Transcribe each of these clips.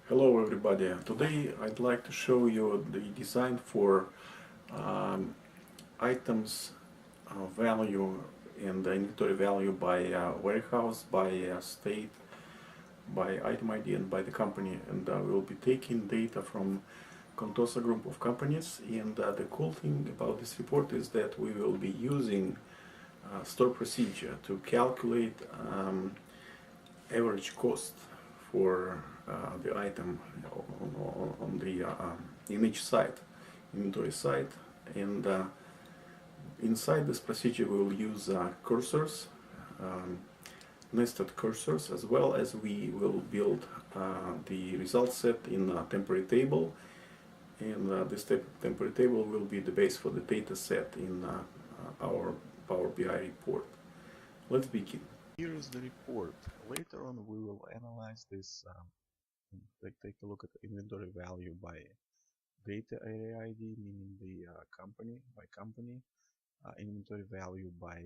Hello everybody. Today I'd like to show you the design for um, items value and the inventory value by warehouse, by state, by item ID and by the company. And we'll be taking data from Contoso group of companies. And the cool thing about this report is that we will be using store procedure to calculate average cost for the item on the in each site, inventory site, and inside this procedure we will use cursors, um, nested cursors, as well as we will build the result set in a temporary table, and this temporary table will be the base for the data set in our Power BI report. Let's begin. Here is the report. Later on we will analyze this, take a look at the inventory value by data area ID, meaning the company by company, inventory value by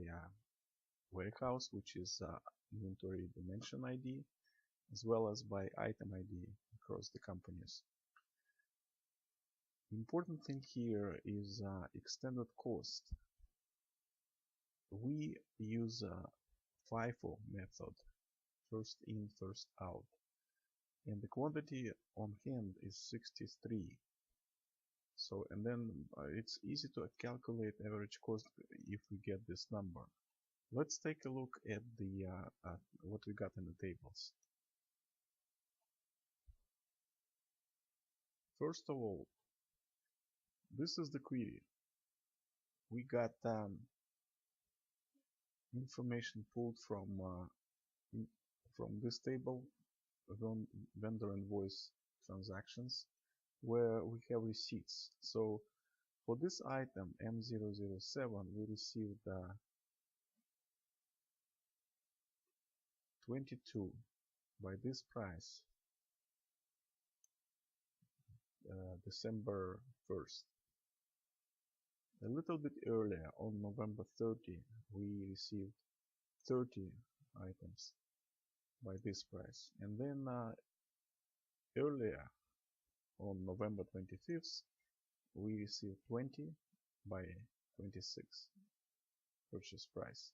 warehouse, which is inventory dimension ID, as well as by item ID across the companies. The important thing here is extended cost. We use a FIFO method, first in, first out, and the quantity on hand is 63. So, and then it's easy to calculate average cost if we get this number. Let's take a look at the what we got in the tables. First of all, this is the query. We got information pulled from this table, vendor invoice transactions, where we have receipts. So for this item M007 we received 22 by this price, December 1st. A little bit earlier, on November 30, we received 30 items by this price, and then earlier on November 25th we received 20 by 26 purchase price.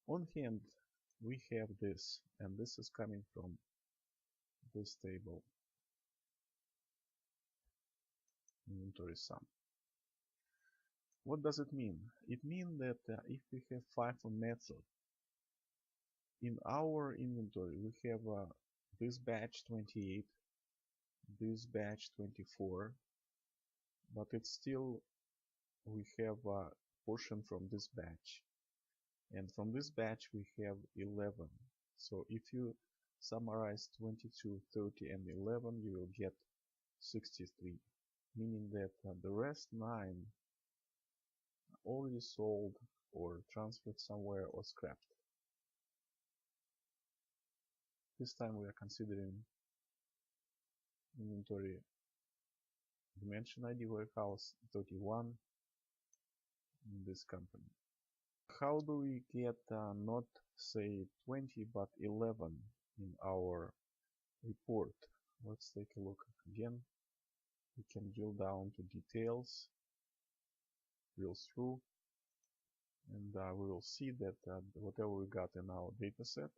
On hand we have this, and this is coming from this table, inventory sum. What does it mean? It means that if we have FIFO method, in our inventory we have this batch 28, this batch 24, but it's still, we have a portion from this batch, and from this batch we have 11. So if you summarize 22, 30 and 11, you will get 63, meaning that the rest 9 already sold or transferred somewhere or scrapped. This time we are considering inventory dimension ID warehouse 31 in this company. How do we get not say 20 but 11 in our report? Let's take a look again. We can drill down to details, drill through, and we will see that whatever we got in our dataset,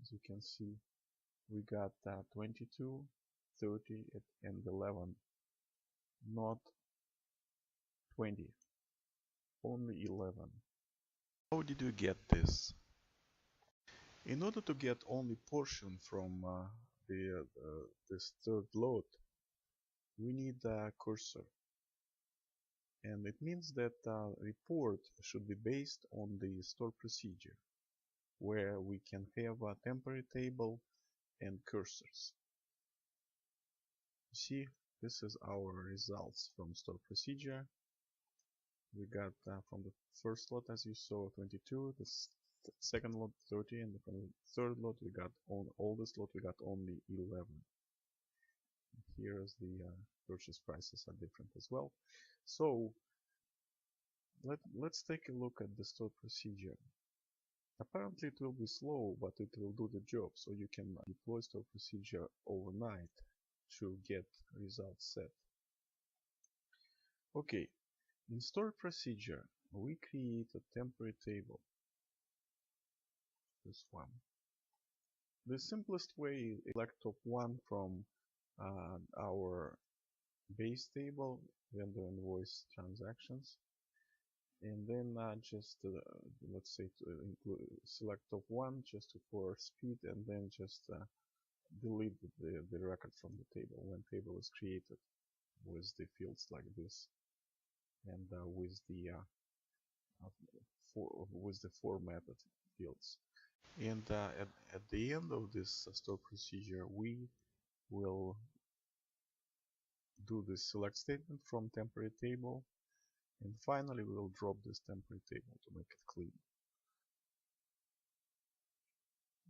as you can see, we got 22, 30 and 11, not 20, only 11. How did we get this? In order to get only portion from this third lot, we need a cursor, and it means that report should be based on the store procedure, where we can have a temporary table and cursors. You see, this is our results from store procedure. We got from the first lot, as you saw, 22, the second lot 30, and from the third lot we got on oldest lot we got only 11. Here's the purchase prices are different as well. So let's take a look at the store procedure. Apparently it will be slow, but it will do the job, so you can deploy store procedure overnight to get results set. Okay, in store procedure we create a temporary table, this one. The simplest way is select top 1 from our base table, vendor invoice transactions, and then just let's say select top 1 just for speed, and then just delete the record from the table when table is created with the fields like this, and with the formatted fields. And at the end of this store procedure, we will do the select statement from temporary table, and finally we will drop this temporary table to make it clean.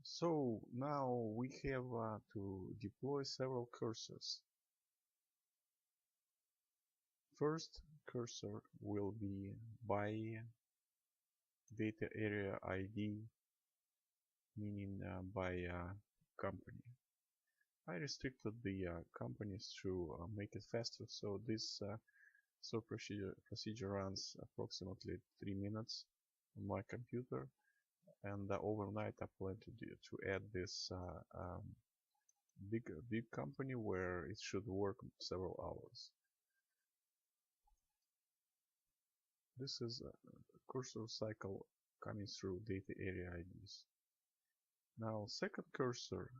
So now we have to deploy several cursors. First cursor will be by data area ID, meaning by company. I restricted the companies to make it faster, so this store procedure runs approximately 3 minutes on my computer, and overnight I plan to add this big company where it should work several hours. This is a cursor cycle coming through data area IDs. Now second cursor,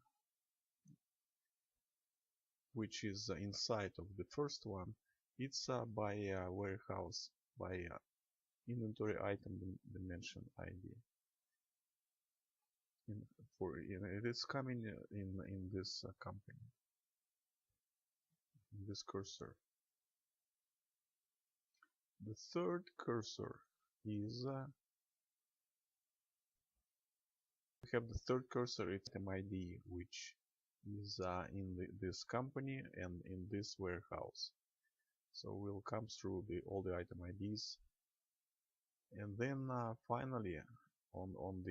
which is inside of the first one, it's by warehouse, by inventory item dimension ID. It is coming in this company, in this cursor. The third cursor is we have the third cursor, it's item ID, which is in this company and in this warehouse. So we'll come through all the item IDs, and then finally on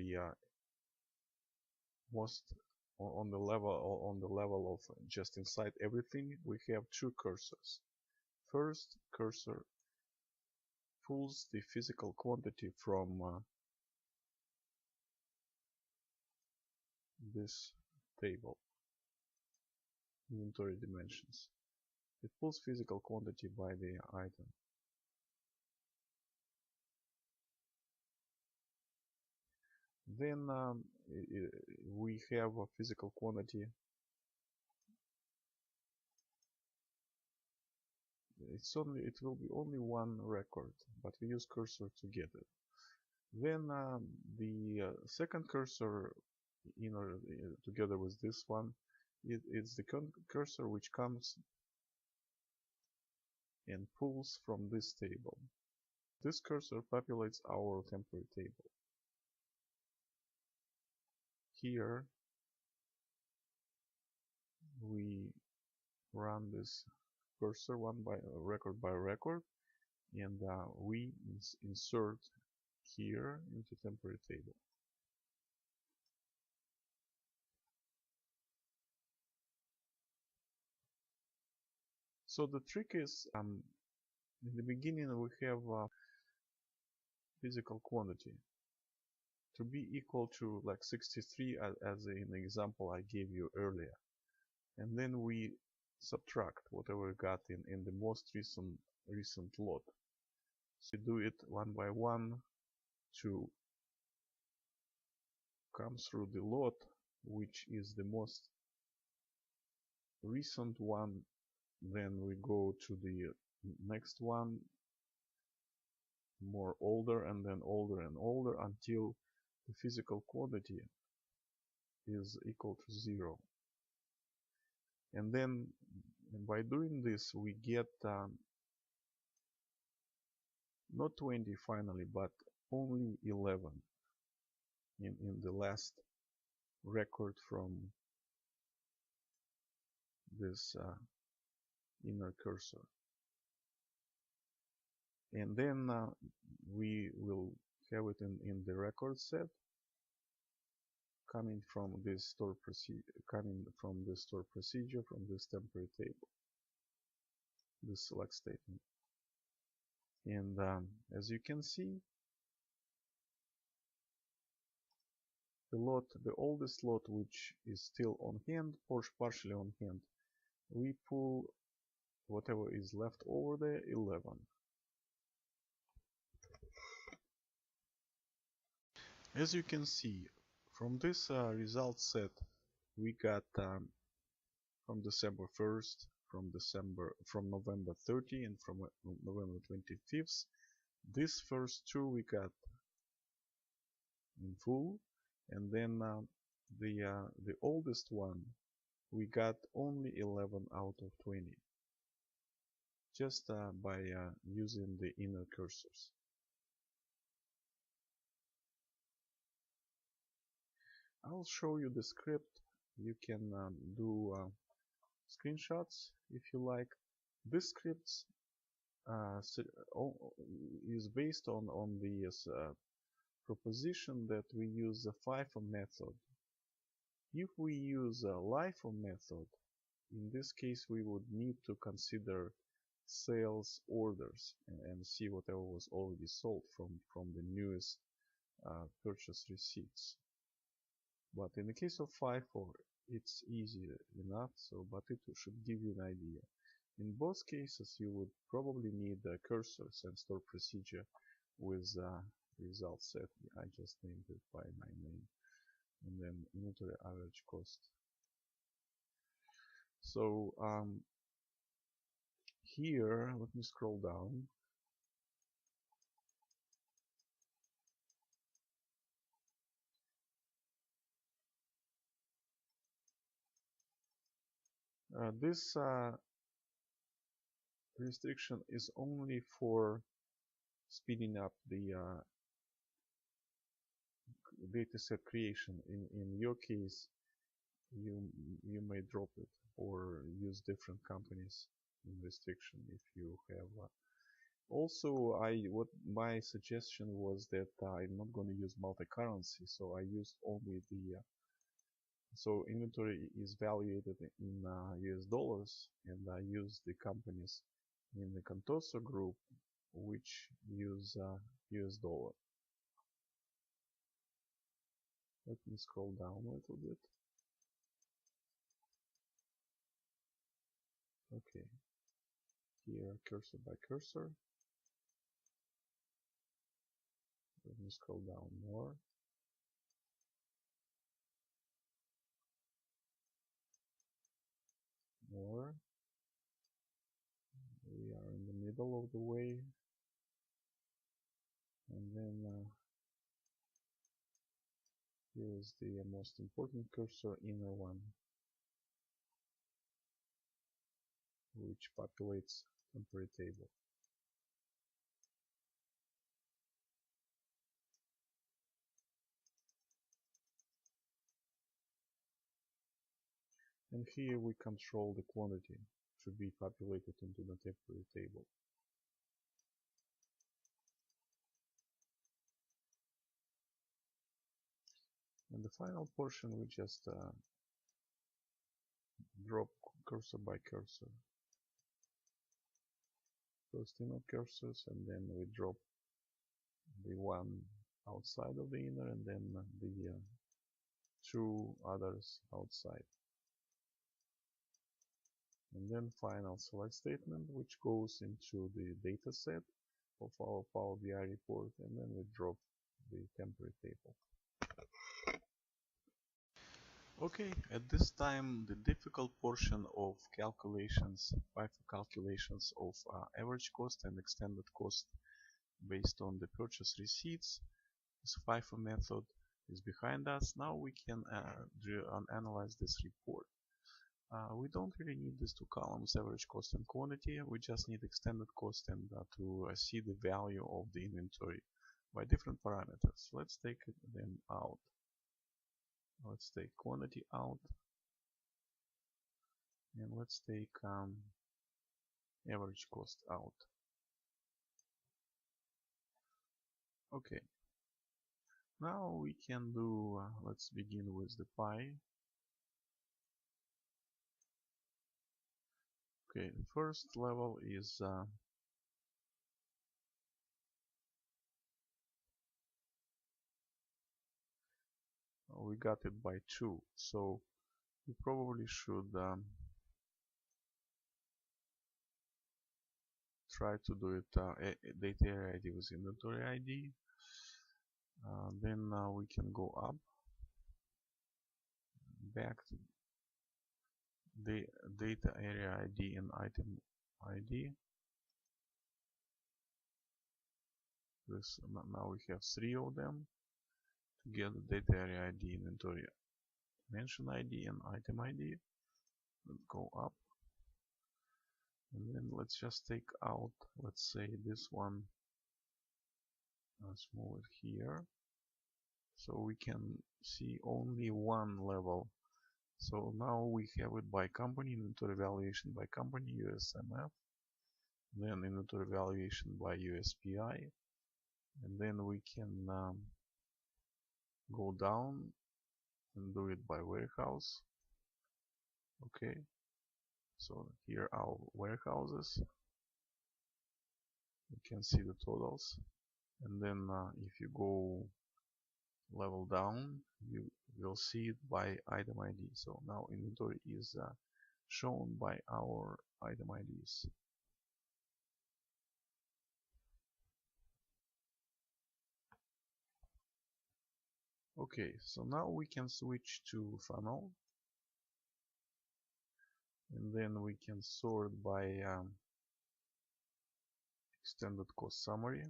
the level of just inside everything, we have two cursors. First cursor pulls the physical quantity from this table, inventory dimensions. It pulls physical quantity by the item. Then we have a physical quantity. It will be only one record, but we use cursor to get it. Then the second cursor, together with this one, it's the cursor which comes and pulls from this table. This cursor populates our temporary table. Here we run this cursor record by record, and we insert here into temporary table. So the trick is, in the beginning we have physical quantity to be equal to like 63 as in the example I gave you earlier, and then we subtract whatever we got in the most recent lot. So we do it one by one to come through the lot which is the most recent one, then we go to the next one, more older, and then older and older, until the physical quantity is equal to 0. And then by doing this we get not 20 finally, but only 11 in the last record from this inner cursor. And then we will have it in the record set, coming from this store procedure from this temporary table, this select statement. And as you can see, the oldest lot which is still on hand, partially on hand, we pull whatever is left over there, 11. As you can see, from this result set, we got from December 1st, from November 30, and from November 25th. These first two we got in full, and then the oldest one we got only 11 out of 20, just by using the inner cursors. I'll show you the script. You can do screenshots if you like. This script is based on the proposition that we use a FIFO method. If we use a LIFO method, in this case we would need to consider sales orders and see whatever was already sold from the newest purchase receipts. But in the case of FIFO, it's easy enough, but it should give you an idea. In both cases, you would probably need cursors and store procedure with result set. I just named it by my name, and then inventory average cost. So here, let me scroll down. This restriction is only for speeding up the dataset creation. In your case, you may drop it or use different companies in restriction if you have. Also, my suggestion was that I'm not going to use multi-currency, so I used only the so inventory is valuated in US dollars, and I use the companies in the Contoso group which use US dollar. Let me scroll down a little bit. Okay, here cursor by cursor. Let me scroll down more. We are in the middle of the way, and then here is the most important cursor, inner one, which populates temporary table. And here we control the quantity to be populated into the temporary table. And the final portion, we just drop cursor by cursor. First inner cursors, and then we drop the one outside of the inner, and then the two others outside. And then final select statement, which goes into the data set of our Power BI report, and then we drop the temporary table. Okay, at this time the difficult portion of calculations, FIFO calculations of average cost and extended cost based on the purchase receipts, this FIFO method is behind us. Now we can analyze this report. We don't really need these two columns, average cost and quantity. We just need extended cost and to see the value of the inventory by different parameters. Let's take them out. Let's take quantity out, and let's take average cost out. Okay, Now we can do, let's begin with the pie. Okay, first level is we got it by 2, so we probably should try to do it data area ID with inventory ID. Then we can go up, back to the data area ID and item ID. This now we have 3 of them together: data area ID, inventory dimension ID, and item ID. Let's go up, and then let's just take out, let's say, this one. Let's move it here, so we can see only one level. So now we have it by company, inventory valuation by company, USMF, then inventory valuation by USPI, and then we can go down and do it by warehouse. Okay, so here are our warehouses. You can see the totals, and then if you go level down, you will see it by item ID. So now inventory is shown by our item IDs. Okay, so now we can switch to funnel, and then we can sort by extended cost summary,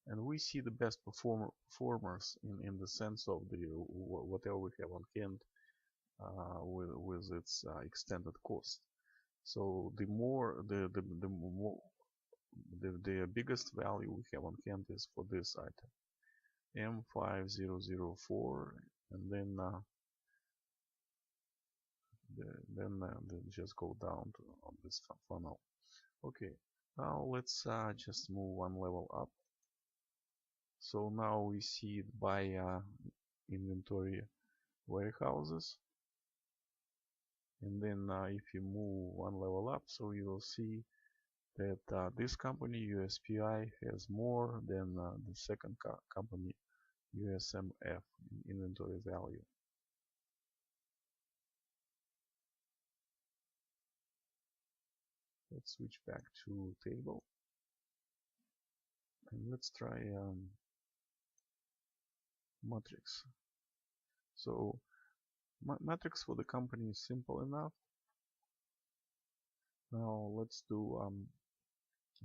and we see the best performers in the sense of the whatever we have on hand with its extended cost. So the more the biggest value we have on hand is for this item, M5004, and then just go down to on this funnel. Okay, now let's just move one level up. So now we see it by inventory warehouses, and then if you move one level up, so you will see that this company USPI has more than the second company USMF in inventory value. Let's switch back to table, and let's try matrix. So matrix for the company is simple enough. Now let's do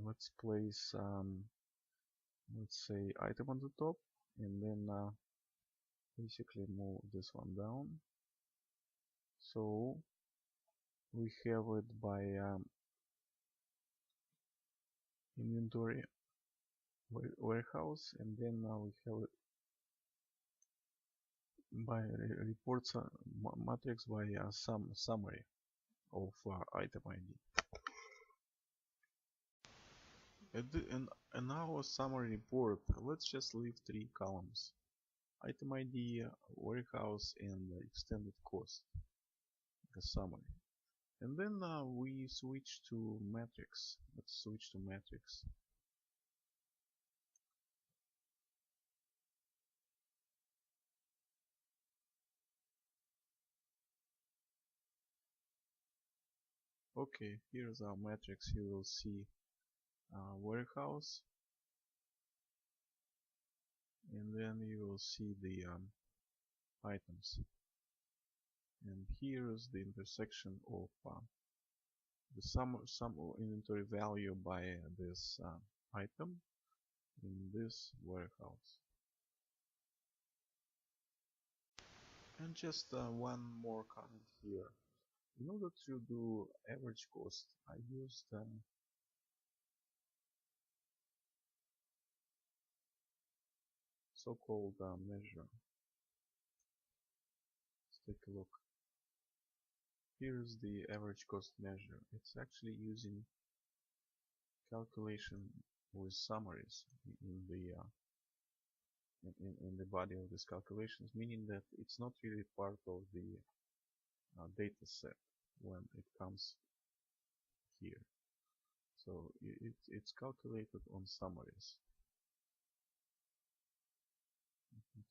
let's place let's say item on the top, and then basically move this one down. So we have it by inventory warehouse, and then now we have it by reports matrix by some summary of item ID. In our summary report, let's just leave 3 columns: item ID, warehouse, and extended cost, the summary. And then we switch to matrix. Let's switch to matrix. Okay, here's our matrix. You will see warehouse, and then you will see the items. And here is the intersection of the sum inventory value by this item in this warehouse. And just one more comment here. In order to do average cost, I used so-called measure. Let's take a look. Here's the average cost measure. It's actually using calculation with summaries in the in the body of these calculations, meaning that it's not really part of the data set when it comes here. So it's calculated on summaries.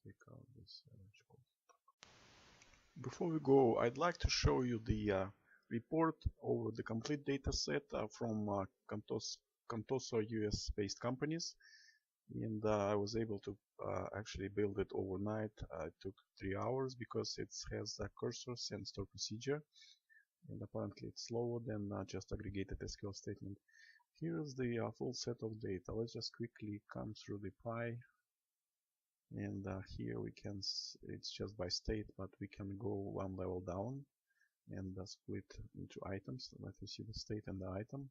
Take out this average cost. Before we go, I'd like to show you the report over the complete data set from Contoso US-based companies, and I was able to actually build it overnight. It took 3 hours because it has a cursors and store procedure, and apparently it's slower than just aggregated SQL statement. Here's the full set of data. Let's just quickly come through the pie. And here we can, it's just by state, but we can go one level down and split into items. Let me see the state and the item.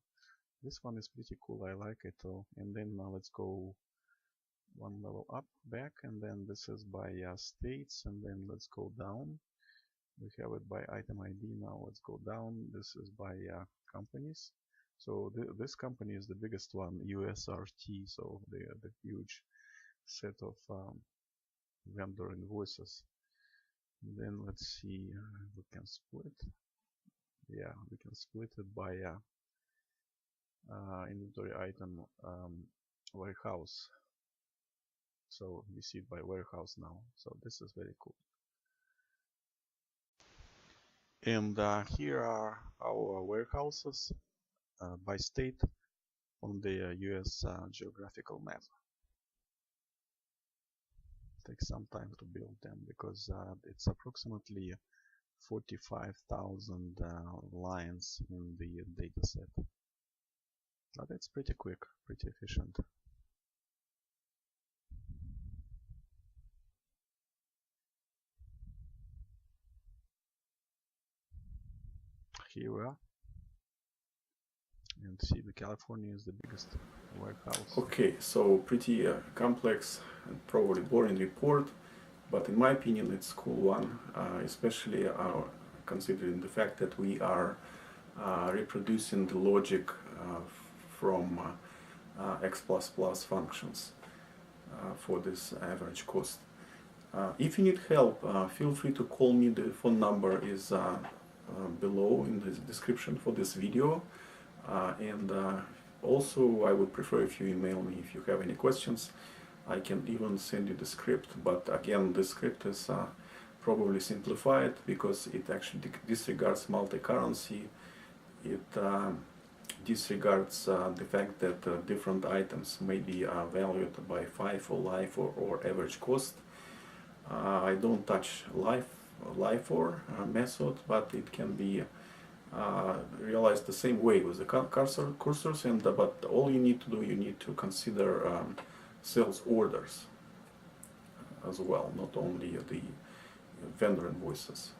This one is pretty cool, I like it. And then let's go one level up, back, and then this is by states, and then let's go down. We have it by item ID. Now let's go down. This is by companies. So this company is the biggest one, USRT, so the huge set of vendor invoices. And then let's see, we can split. Yeah, we can split it by inventory item warehouse. So we see it by warehouse now. So this is very cool. And here are our warehouses by state on the US geographical map. Takes some time to build them because it's approximately 45,000 lines in the dataset. But it's pretty quick, pretty efficient. Here we are. And see, the California is the biggest warehouse. Okay, so pretty complex and probably boring report, but in my opinion it's a cool one, especially considering the fact that we are reproducing the logic from X++ functions for this average cost. If you need help, feel free to call me. The phone number is below in the description for this video. And also I would prefer if you email me if you have any questions. I can even send you the script, but again the script is probably simplified because it actually disregards multi-currency. It disregards the fact that different items may be valued by FIFO, LIFO, or average cost. I don't touch LIFO method, but it can be realized the same way with the cursors, and but all you need to do, you need to consider sales orders as well, not only the vendor invoices.